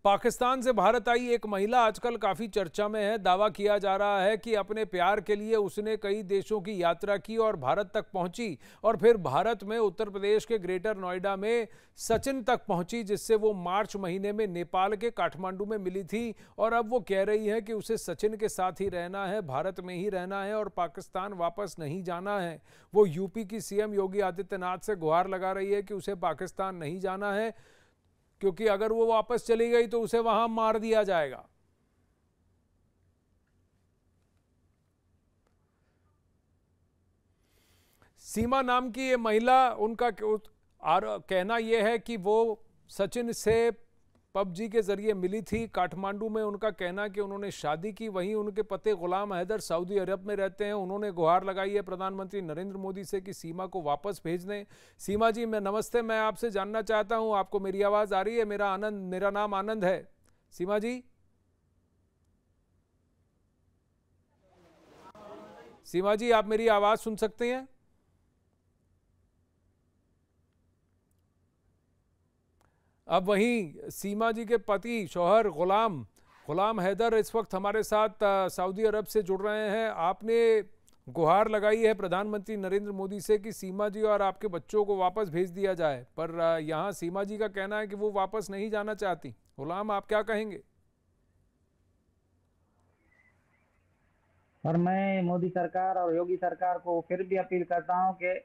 पाकिस्तान से भारत आई एक महिला आजकल काफी चर्चा में है। दावा किया जा रहा है कि अपने प्यार के लिए उसने कई देशों की यात्रा की और भारत तक पहुंची और फिर भारत में उत्तर प्रदेश के ग्रेटर नोएडा में सचिन तक पहुंची, जिससे वो मार्च महीने में नेपाल के काठमांडू में मिली थी। और अब वो कह रही है कि उसे सचिन के साथ ही रहना है, भारत में ही रहना है और पाकिस्तान वापस नहीं जाना है। वो यूपी की सीएम योगी आदित्यनाथ से गुहार लगा रही है कि उसे पाकिस्तान नहीं जाना है, क्योंकि अगर वो वापस चली गई तो उसे वहां मार दिया जाएगा। सीमा नाम की ये महिला, उनका कहना यह है कि वो सचिन से पबजी के जरिए मिली थी काठमांडू में। उनका कहना कि उन्होंने शादी की। वहीं उनके पति गुलाम हैदर सऊदी अरब में रहते हैं। उन्होंने गुहार लगाई है प्रधानमंत्री नरेंद्र मोदी से कि सीमा को वापस भेज दें। सीमा जी, मैं नमस्ते। मैं आपसे जानना चाहता हूं, आपको मेरी आवाज आ रही है? मेरा नाम आनंद है। सीमा जी, सीमा जी, आप मेरी आवाज सुन सकते हैं? अब वहीं सीमा जी के पति शौहर गुलाम हैदर इस वक्त हमारे साथ सऊदी अरब से जुड़ रहे हैं। आपने गुहार लगाई है प्रधानमंत्री नरेंद्र मोदी से कि सीमा जी और आपके बच्चों को वापस भेज दिया जाए, पर यहाँ सीमा जी का कहना है कि वो वापस नहीं जाना चाहती। गुलाम, आप क्या कहेंगे? और मैं मोदी सरकार और योगी सरकार को फिर भी अपील करता हूं कि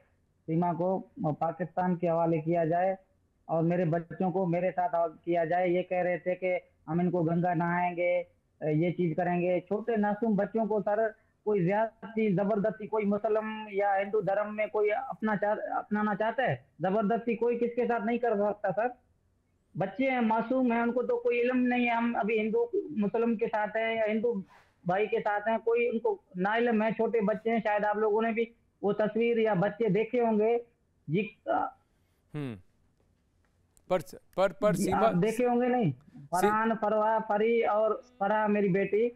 सीमा को पाकिस्तान के हवाले किया जाए और मेरे बच्चों को मेरे साथ किया जाए। ये कह रहे थे कि हम इनको गंगा नहाएंगे, ये चीज करेंगे। छोटे मासूम बच्चों को सर कोई ज्यादती जबरदस्ती, कोई मुस्लिम या हिंदू धर्म में कोई अपनाना चाहता है, जबरदस्ती कोई किसके साथ नहीं कर सकता सर। बच्चे हैं, मासूम हैं, उनको तो कोई इल्म नहीं है हम अभी हिंदू मुस्लिम के साथ हैं या हिंदू भाई के साथ हैं, कोई उनको ना इल्म है। छोटे बच्चे हैं, शायद आप लोगों ने भी वो तस्वीर या बच्चे देखे होंगे जी। हम्म पर सीमा आप देखे होंगे नहीं? फरहान, फरवा, फरी और फरहा मेरी बेटी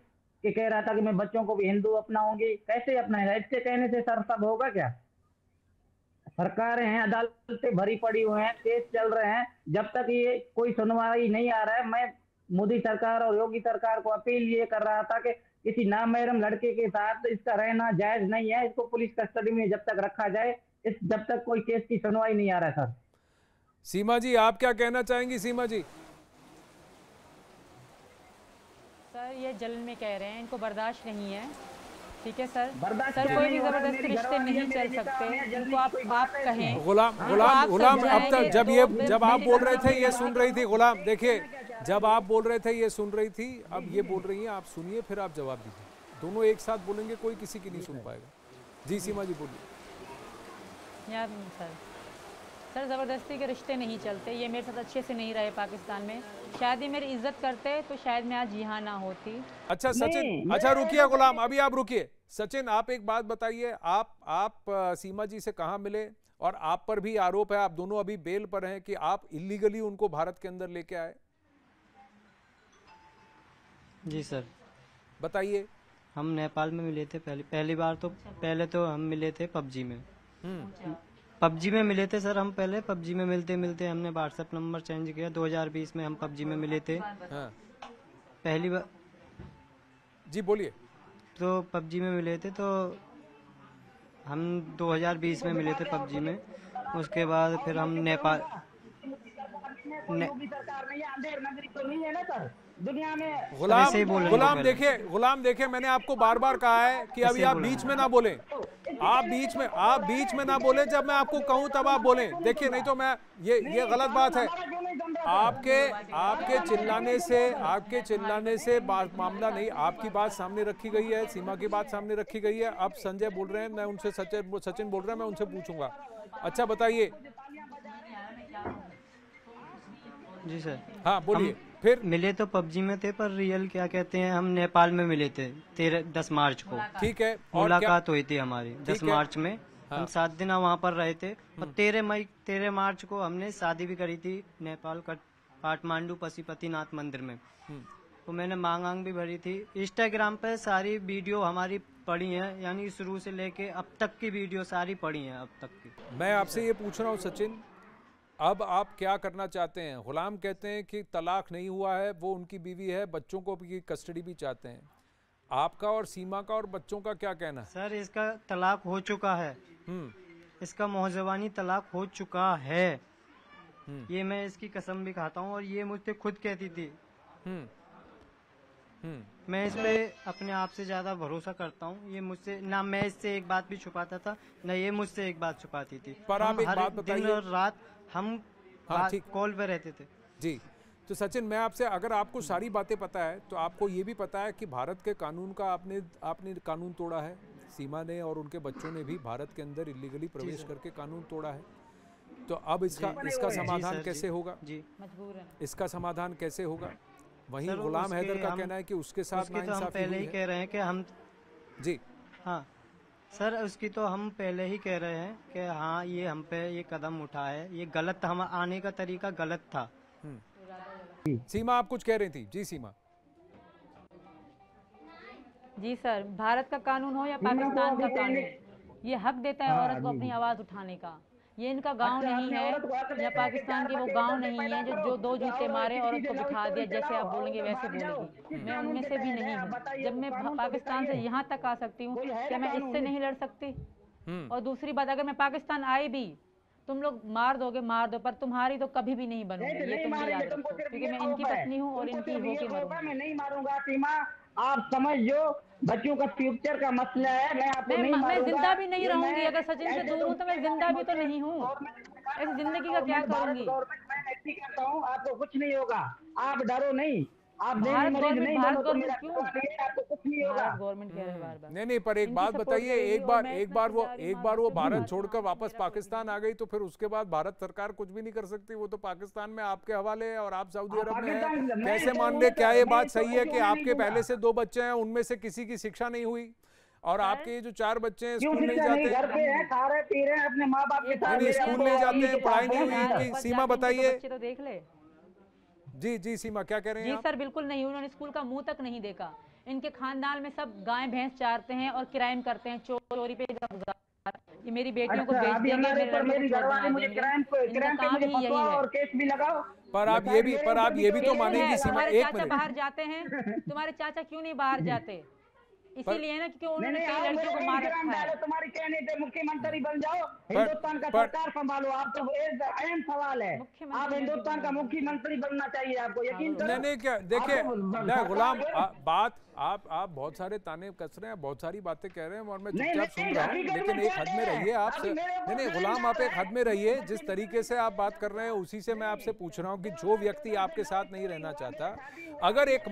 के कह रहा था कि मैं बच्चों को भी हिंदू अपनाऊंगी। कैसे अपनाएगा? इसके कहने से सर सब होगा क्या? सरकारें हैं, अदालतें भरी पड़ी हुई हैं, केस चल रहे हैं। जब तक ये कोई सुनवाई नहीं आ रहा है, मैं मोदी सरकार और योगी सरकार को अपील ये कर रहा था कि किसी नामहरम लड़के के साथ इसका रहना जायज नहीं है। इसको पुलिस कस्टडी में जब तक रखा जाए, जब तक कोई केस की सुनवाई नहीं आ रहा है सर। सीमा जी, आप क्या कहना चाहेंगी? सीमा जी, सर ये जलन में कह रहे हैं, इनको बर्दाश्त नहीं है। ठीक है सर, बर्दाश्त सर कोई भी जबरदस्ती रिश्ते नहीं चल सकते। इनको आप कहें। गुलाम अब तक जब आप बोल रहे थे ये सुन रही थी। गुलाम देखिए, जब आप बोल रहे थे ये सुन रही थी, अब ये बोल रही हैं, आप सुनिए फिर आप जवाब दीजिए। दोनों एक साथ बोलेंगे, कोई किसी की नहीं सुन पाएगा। जी सीमा जी बोलिए। यार सर जबरदस्ती के रिश्ते नहीं चलते। ये मेरे साथ अच्छे से नहीं रहे पाकिस्तान में। शायद ये मेरी इज्जत करते तो शायद मैं आज यहाँ ना होती। अच्छा सचिन, अच्छा रुकिए गुलाम, अभी आप रुकिए। सचिन, आप एक बात बताइए, आप सीमा जी से कहाँ मिले? और आप पर भी आरोप है, आप दोनों अभी बेल पर हैं, कि आप इलीगली उनको भारत के अंदर लेके आए। जी सर, बताइए। हम नेपाल में मिले थे पहली बार। तो पहले तो हम मिले थे पबजी में। पबजी में मिले थे सर। हम पहले पबजी में मिलते मिलते हमने व्हाट्सएप नंबर चेंज किया। 2020 में हम पबजी में मिले थे। हाँ। पहली बार। जी बोलिए। तो पबजी में मिले थे, तो हम 2020 में मिले थे पबजी में। उसके बाद फिर हम नेपाल गुलाम देखिए, मैंने आपको बार बार कहा है कि अभी आप बीच में ना बोलें। आप बीच में ना बोलें। जब मैं आपको कहूं तब आप बोलें। देखिए, नहीं तो मैं ये गलत बात है। आपके चिल्लाने से मामला नहीं। आपकी बात सामने रखी गई है, सीमा की बात सामने रखी गई है। अब संजय बोल रहे हैं, मैं उनसे सचिन बोल रहे हैं, मैं उनसे पूछूंगा। अच्छा बताइए। जी सर। हाँ बोलिए। फिर मिले तो पबजी में थे, पर रियल क्या कहते हैं, हम नेपाल में मिले थे 10 मार्च को। ठीक है। मुलाकात हुई थी हमारी 10 मार्च में। हाँ। हम 7 दिन वहाँ पर रहे थे। और 13 मार्च को हमने शादी भी करी थी नेपाल का काठमांडू पशुपतिनाथ मंदिर में। तो मैंने मांग भी भरी थी। इंस्टाग्राम पे सारी वीडियो हमारी पड़ी है, यानी शुरू से लेके अब तक की वीडियो सारी पड़ी है अब तक की। मैं आपसे ये पूछ रहा हूँ सचिन, अब आप क्या करना चाहते हैं? गुलाम कहते हैं कि तलाक नहीं हुआ है, वो उनकी बीवी है, बच्चों को भी कस्टडी भी चाहते हैं। आपका और सीमा का और बच्चों का क्या कहना है? सर इसका तलाक हो चुका है, इसका मौजवानी तलाक हो चुका है, ये मैं इसकी कसम भी खाता हूँ और ये मुझसे खुद कहती थी। मैं इस पे अपने आप से ज्यादा भरोसा करता हूँ। ये मुझसे ना, मैं इससे एक बात भी छुपाता था ना ये मुझसे एक बात छुपाती थी। पर आप एक हर बात दिन बताइए। और रात हम हाँ, ठीक। कॉल पे रहते थे। जी, तो सचिन मैं आपसे, अगर आपको सारी बातें पता है तो आपको ये भी पता है कि भारत के कानून का आपने कानून तोड़ा है। सीमा ने और उनके बच्चों ने भी भारत के अंदर इलीगली प्रवेश करके कानून तोड़ा है। तो अब इसका समाधान कैसे होगा? जी, मजबूर है। इसका समाधान कैसे होगा? वहीं सर, गुलाम हैदर का कहना है कि उसके साथ उसकी तो हम नाइंसाफी पहले ही हुई है। कह रहे हैं कि हम, जी, हाँ सर, उसकी तो हम पहले ही कह रहे हैं कि हाँ ये हम पे ये कदम उठा है, ये गलत था, हम आने का तरीका गलत था। सीमा आप कुछ कह रही थी? जी सीमा। जी सर, भारत का कानून हो या पाकिस्तान का कानून, ये हक देता है औरत को अपनी आवाज उठाने का। ये इनका गांव नहीं है या पाकिस्तान की वो गांव नहीं है जो दो जूते मारे औरत को बिठा दिया, जैसे आप बोलेंगे वैसे बोलेगी। मैं उनमें से भी नहीं हूँ। जब मैं पाकिस्तान से यहाँ तक आ सकती हूँ, क्या मैं इससे नहीं लड़ सकती? और दूसरी बात, अगर मैं पाकिस्तान आई भी, तुम लोग मार दोगे मार दो, पर तुम्हारी तो कभी भी नहीं बनूंगी, ये तुम भी याद रखो, क्योंकि मैं इनकी पत्नी हूँ और इनकी होके मरूंगी। मैं नहीं मारूंगा सीमा, आप समझ जो, बच्चों का फ्यूचर का मसला है, मैं आपको नहीं मारूंगा। मैं जिंदा भी नहीं रहूंगी अगर सचिन से दूर हूँ, तो मैं जिंदा भी तो नहीं हूँ। ऐसी जिंदगी का क्या करूंगी? मैं ऐसी करता हूँ, आपको कुछ नहीं होगा, आप डरो नहीं। आप भारत गवर्नमेंट क्यों? आपको कुछ नहीं होगा। भारत गवर्नमेंट कह रहे हैं बार बार। नहीं, पर एक बात बताइए, एक बार वो भारत छोड़कर वापस पाकिस्तान आ गई तो फिर उसके बाद भारत सरकार कुछ भी नहीं कर सकती? वो तो पाकिस्तान में आपके हवाले है और आप सऊदी अरब में हैं। कैसे मान ले, क्या ये बात सही है कि आपके पहले से 2 बच्चे हैं, उनमें से किसी की शिक्षा नहीं हुई और आपके जो 4 बच्चे हैं स्कूल नहीं जाते? घर पे हैं, खा रहे पी रहे हैं अपने माँ बाप के साथ, स्कूल नहीं जाते हैं, पढ़ाई नहीं हुई इनकी। सीमा बताइए। बच्चे तो देख ले। जी सीमा क्या कह रहे हैं जी आप? सर, बिल्कुल नहीं, उन्होंने स्कूल का मुंह तक नहीं देखा। इनके खानदान में सब गाय भैंस चारते हैं और क्राइम करते हैं, चोरी पे गुजार। ये मेरी बेटियों को बेच देंगे, मेरे लड़कों को चोर बना देंगे। इनका काम ही यही है। और केस भी लगाओ। पर आप ये भी तो मानेंगी सीमा, तुम्हारे एक चाचा मिनट। बाहर जाते हैं, तुम्हारे चाचा क्यों नहीं बाहर जाते? इसीलिए ना, क्योंकि उन्होंने कई लड़कियों को मार रखा है। तुम्हारी कहने पे मुख्यमंत्री बन जाओ, हिंदुस्तान का सरकार संभालो। आप तो अहम सवाल है, आप हिंदुस्तान का मुख्यमंत्री बनना चाहिए आपको, यकीन करो। नहीं क्या देखिए, नहीं गुलाम, बात आप बहुत सारे ताने कस रहे हैं, बहुत सारी बातें कह रहे हैं और मैं चुपचाप सुन रहा हूँ, लेकिन एक हद में रहिए आप। नहीं गुलाम, आप एक हद में रहिए। जिस तरीके से आप बात कर रहे हैं उसी से मैं आपसे पूछ रहा हूँ कि जो व्यक्ति आपके साथ नहीं रहना चाहता, अगर एक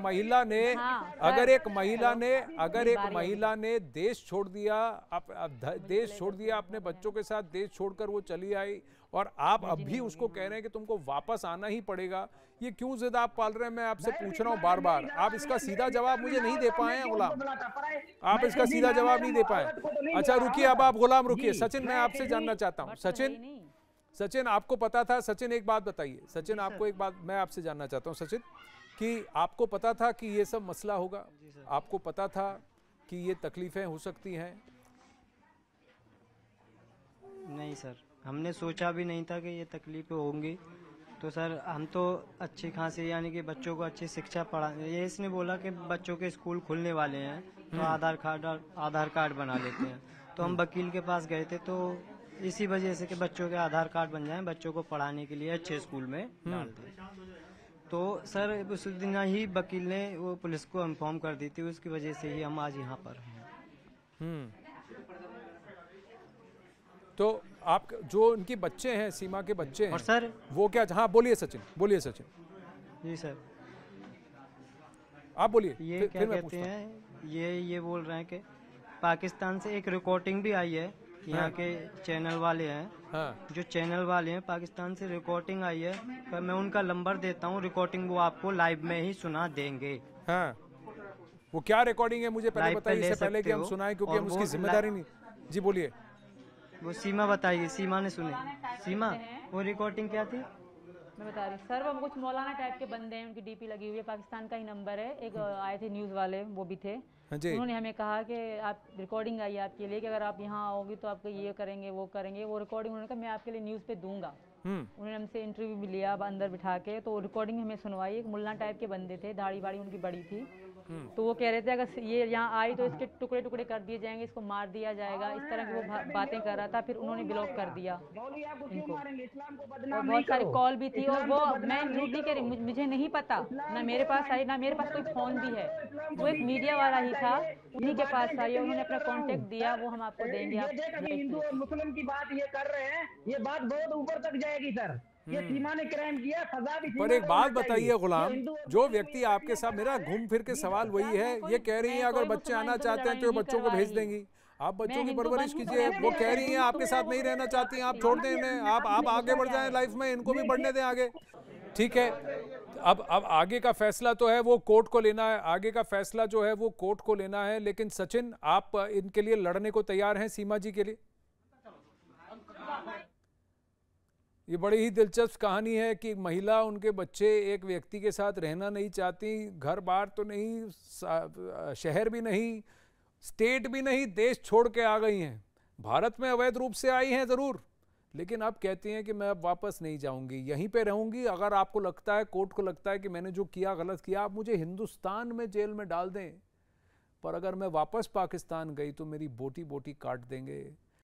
महिला ने देश छोड़ दिया, देश छोड़ दिया अपने बच्चों के साथ, देश छोड़कर वो चली आई और आप अब भी उसको कह रहे हैं कि तुमको वापस आना ही पड़ेगा, ये क्यों जिद आप पाल रहे हैं? मैं आपसे पूछ रहा हूँ बार बार। आप इसका सीधा जवाब मुझे नहीं दे पाए हैं गुलाम, आप इसका सीधा जवाब नहीं दे पाए। अच्छा रुकिए, अब आप गुलाम रुकिए। सचिन, मैं आपसे जानना चाहता हूँ। सचिन आपको पता था? सचिन एक बात बताइए, सचिन आपको एक बात मैं आपसे जानना चाहता हूँ सचिन, कि आपको पता था कि ये सब मसला होगा? आपको पता था कि ये तकलीफें हो सकती हैं? नहीं सर, हमने सोचा भी नहीं था कि ये तकलीफें होंगी। तो सर हम तो अच्छी खासी, यानी कि बच्चों को अच्छी शिक्षा पढ़ा, ये इसने बोला कि बच्चों के स्कूल खुलने वाले हैं तो आधार कार्ड बना लेते हैं। तो हम वकील के पास गए थे, तो इसी वजह से कि बच्चों के आधार कार्ड बन जाएं, बच्चों को पढ़ाने के लिए अच्छे स्कूल में डाल दें। तो सर उस दिन ही वकील ने वो पुलिस को इन्फॉर्म कर दी थी, उसकी वजह से ही हम आज यहाँ पर हैं। तो आप जो इनके बच्चे हैं, सीमा के बच्चे हैं, और सर वो क्या? हाँ बोलिए सचिन, बोलिए सचिन। जी सर, आप बोलिए। ये क्या कहते हैं, ये बोल रहे हैं कि पाकिस्तान से एक रिकॉर्डिंग भी आई है, यहाँ के चैनल वाले हैं। हाँ। जो चैनल वाले हैं, पाकिस्तान से रिकॉर्डिंग आई है, पर मैं उनका नंबर देता हूँ, रिकॉर्डिंग वो आपको लाइव में ही सुना देंगे। हाँ, वो क्या रिकॉर्डिंग है मुझे पहले बताइए, इससे पहले कि हम सुनाएं, क्योंकि हम उसकी जिम्मेदारी नहीं। जी बोलिए। वो सीमा बताइए, सीमा ने सुनी। सीमा, वो रिकॉर्डिंग क्या थी? मैं बता रही हूँ सर, वो कुछ मौलाना टाइप के बंदे हैं, उनकी डीपी लगी हुई है, पाकिस्तान का ही नंबर है। एक आए थे न्यूज़ वाले, वो भी थे। उन्होंने हमें कहा कि आप रिकॉर्डिंग आई है आपके लिए, कि अगर आप यहाँ आओगी तो आपको ये करेंगे वो करेंगे। वो रिकॉर्डिंग उन्होंने कहा मैं आपके लिए न्यूज़ पे दूंगा। उन्होंने हमसे इंटरव्यू भी लिया अंदर बिठा के, तो रिकॉर्डिंग हमें सुनवाई। एक मुल्ला टाइप के बंदे थे, दाढ़ी बाड़ी उनकी बड़ी थी, तो वो कह रहे थे अगर ये यहाँ आई तो इसके टुकड़े टुकड़े कर दिए जाएंगे, इसको मार दिया जाएगा, इस तरह की वो बातें कर रहा था। फिर उन्होंने ब्लॉक कर दिया इनको, और बहुत सारी कॉल भी थी। और वो, मैं झूठ नहीं कह रही, मुझे नहीं पता, ना मेरे पास आई, ना मेरे पास कोई फोन भी है। वो एक मीडिया वाला ही था, उन्हीं के पास आई, उन्होंने अपना कॉन्टेक्ट दिया, वो हम आपको देंगे। आप हिंदू और मुस्लिम की बात ये कर रहे हैं, ये बात बहुत ऊपर तक जाएगी सर। ये सीमा ने क्राइम किया, सजा भी। पर एक बात बताइए गुलाम, जो व्यक्ति आपके साथ, मेरा घूम फिर के सवाल वही है, ये कह रही हैं अगर बच्चे आना चाहते हैं तो बच्चों को भेज देंगी, आप बच्चों की परवरिश कीजिए। वो कह रही हैं आपके साथ नहीं रहना चाहती हैं, आप छोड़ दें इन्हें, आप आगे बढ़ जाएं लाइफ में, इनको भी बढ़ने दें आगे। ठीक है, अब आगे का फैसला तो है वो कोर्ट को लेना है, आगे का फैसला जो है वो कोर्ट को लेना है। लेकिन सचिन, आप इनके लिए लड़ने को तैयार हैं, सीमा जी के लिए? ये बड़ी ही दिलचस्प कहानी है कि महिला, उनके बच्चे एक व्यक्ति के साथ रहना नहीं चाहती, घर बार तो नहीं, शहर भी नहीं, स्टेट भी नहीं, देश छोड़ के आ गई हैं। भारत में अवैध रूप से आई हैं ज़रूर, लेकिन अब कहती हैं कि मैं अब वापस नहीं जाऊंगी, यहीं पे रहूंगी। अगर आपको लगता है, कोर्ट को लगता है कि मैंने जो किया गलत किया, आप मुझे हिंदुस्तान में जेल में डाल दें, पर अगर मैं वापस पाकिस्तान गई तो मेरी बोटी बोटी काट देंगे।